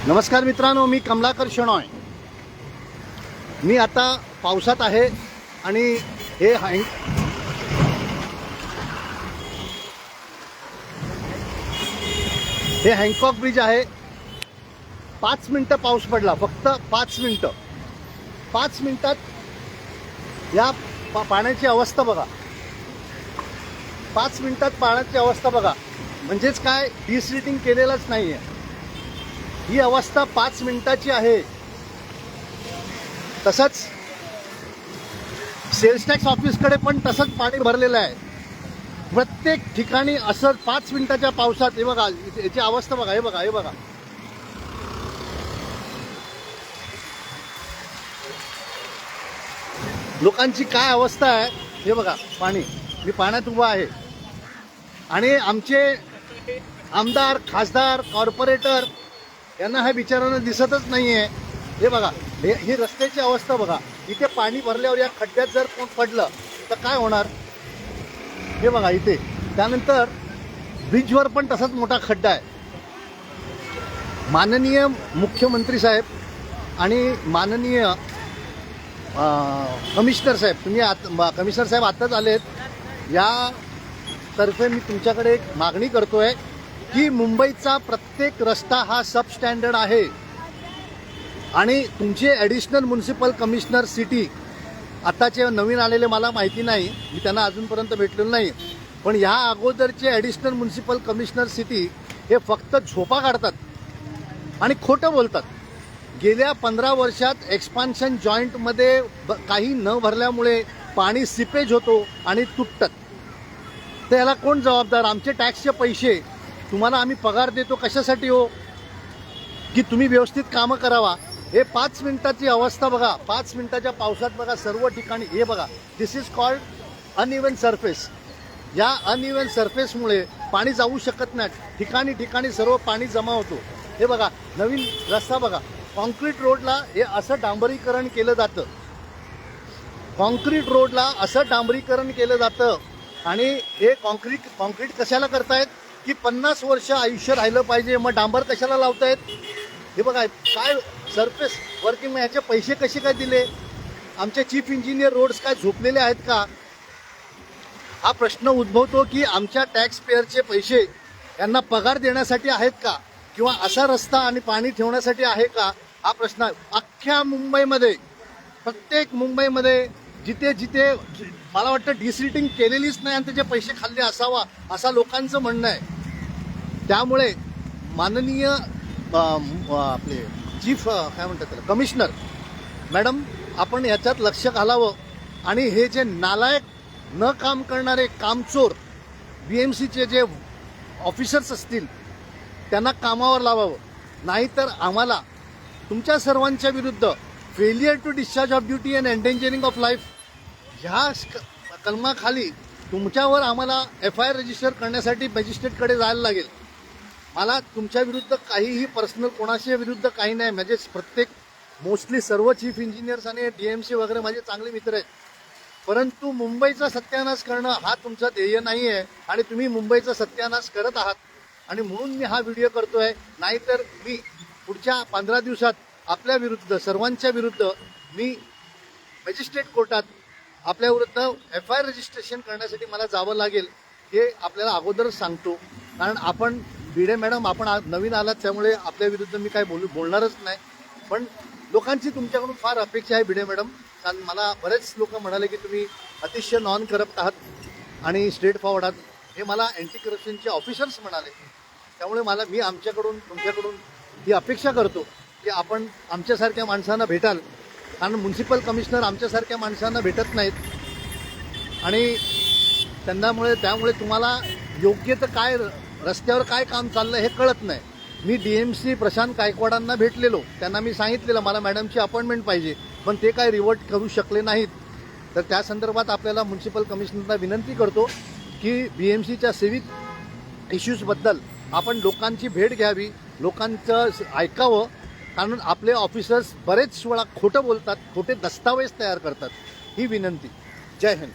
नमस्कार मित्रांनो, मी कमलाकर शेणॉय। मी आता पावसात आहे आणि हे हँकॉक ब्रिज आहे। 5 मिनिटं पाऊस पडला, फक्त 5 मिनिटं। 5 मिनिटात या पाण्याची अवस्था बघा। 5 मिनिटात पाण्याची अवस्था बघा, म्हणजेच काय, डिसिल्टिंग केलेलंच नाही आहे। ही अवस्था 5 मिनिटाची आहे। तसंच सेल्स टॅक्स ऑफिसकडे पण तसंच पाणी भरलेलं आहे। प्रत्येक ठिकाणी असं 5 मिनिटाच्या पावसात हे बघा, याची अवस्था बघा, हे बघा, हे बघा। लोकांची काय अवस्था आहे हे बघा। पाणी, मी पाण्यात उभा आहे आणि आमचे आमदार, खासदार, कॉर्पोरेटर यांना हे बिचारांना दिसतच नाहीये। हे बघा, ही रस्त्याची अवस्था बघा। इथे पाणी भरल्यावर या खड्ड्यात जर कोण पडलं तर काय होणार, हे बघा इथे। त्यानंतर ब्रिजवर पण तसाच मोठा खड्डा आहे। माननीय मुख्यमंत्री साहेब आणि माननीय कमिशनर साहेब, कमिशनर साहेब आताच आलेत। या तर्फे मी तुमच्याकडे एक मागणी करतोय की मुंबईचा प्रत्येक रस्ता हा सबस्टँडर्ड आहे आणि तुमचे ॲडिशनल म्युनिसिपल कमिशनर सिटी आताचे नवीन आलेले मला माहिती नाही, मी त्यांना अजूनपर्यंत भेटलेलो नाही, पण ह्या अगोदरचे ॲडिशनल म्युनिसिपल कमिशनर सिटी हे फक्त झोपा काढतात आणि खोटं बोलतात। गेल्या 15 वर्षात एक्सपान्शन जॉईंटमध्ये काही न भरल्यामुळे पाणी सिपेज होतो आणि तुटतात। तर याला कोण जबाबदार? आमचे टॅक्सचे पैसे तुम्हाला आम्ही पगार देतो कशासाठी हो? की तुम्ही व्यवस्थित कामं करावा। हे 5 मिनिटाची अवस्था बघा। 5 मिनिटाच्या पावसात बघा सर्व ठिकाणी, हे बघा, दिस इज कॉल्ड अनइवन सरफेस। या अनइवन सरफेसमुळे पाणी जाऊ शकत नाही। ठिकाणी ठिकाणी सर्व पाणी जमा होतो। हे बघा, नवीन रस्ता बघा। कॉन्क्रीट रोडला हे असं डांबरीकरण केलं जातं। कॉन्क्रीट रोडला असं डांबरीकरण केलं जातं आणि हे कॉन्क्रीट कशाला करतायत की 50 वर्ष आयुष्य राहिलं पाहिजे, मग डांबर कशाला लावतायत? हे बघा काय सरफेस वर्किंग, मग ह्याचे पैसे कसे काय दिले? आमचे चीफ इंजिनियर रोड्स काय झोपलेले आहेत का? हा प्रश्न उद्भवतो की आमच्या टॅक्स पेअरचे पैसे यांना पगार देण्यासाठी आहेत का, किंवा असा रस्ता आणि पाणी ठेवण्यासाठी आहे का? हा प्रश्न अख्ख्या मुंबईमध्ये, प्रत्येक मुंबईमध्ये जिथे जिथे मला वाटतं डिसिल्टिंग केलेलीच नाही आणि त्याचे पैसे खाल्ले असावा असं लोकांचं म्हणणं आहे। त्यामुळे माननीय आपले चीफ काय म्हणतात त्याला, कमिशनर मॅडम, आपण याच्यात लक्ष घालावं आणि हे जे नालायक, न काम करणारे कामचोर BMCचे जे ऑफिसर्स असतील त्यांना कामावर लावावं। नाहीतर आम्हाला तुमच्या सर्वांच्या विरुद्ध failure to discharge of duty and endangering of life ह्या कलमाखाली तुमच्यावर आम्हाला FIR रजिस्टर करण्यासाठी मॅजिस्ट्रेटकडे जायला लागेल। मला तुमच्या विरुद्ध काहीही पर्सनल, कोणाच्या विरुद्ध काही नाही। म्हणजे प्रत्येक मोस्टली सर्व चीफ इंजिनियर्स आणि DMC वगैरे माझे चांगले मित्र आहेत, परंतु मुंबईचा सत्यानाश करणं हा तुमचं ध्येय नाही आहे आणि तुम्ही मुंबईचा सत्यानाश करत आहात आणि म्हणून मी हा व्हिडिओ करतोय। नाहीतर मी पुढच्या 15 दिवसात आपल्या विरुद्ध, सर्वांच्या विरुद्ध मी मॅजिस्ट्रेट कोर्टात आपल्या विरुद्ध FIR रजिस्ट्रेशन करण्यासाठी मला जावं लागेल, हे आपल्याला अगोदरच सांगतो। कारण आपण भिडे मॅडम, आपण नवीन आलात त्यामुळे आपल्या विरुद्ध मी काय बोलणारच नाही, पण लोकांची तुमच्याकडून फार अपेक्षा आहे भिडे मॅडम। कारण मला बरेच लोक म्हणाले की तुम्ही अतिशय नॉन करप्ट आहात आणि स्ट्रेट फॉरवर्ड आहात, हे मला अँटी करप्शनचे ऑफिसर्स म्हणाले। त्यामुळे मी तुमच्याकडून ही अपेक्षा करतो की आपण आमच्यासारख्या माणसांना भेटाल, कारण म्युन्सिपल कमिशनर आमच्यासारख्या माणसांना भेटत नाहीत आणि त्यामुळे तुम्हाला योग्य तर काय, रस्त्यावर काय काम चाललं हे कळत नाही। मी DMC प्रशांत गायकवाडांना भेटलेलो, त्यांना मी सांगितलेलं मला मॅडमची अपॉइंटमेंट पाहिजे, पण ते काय रिव्हर्ट करू शकले नाहीत। तर त्या संदर्भात आपल्याला म्युन्सिपल कमिशनरला विनंती करतो की BMCच्या सिव्हिक इश्यूजबद्दल आपण लोकांची भेट घ्यावी, लोकांचं ऐकावं, कारण आपले ऑफिसर्स बरेच वेळा खोटं बोलतात, खोटे दस्तावेज तयार करतात। ही विनंती। जय हिंद।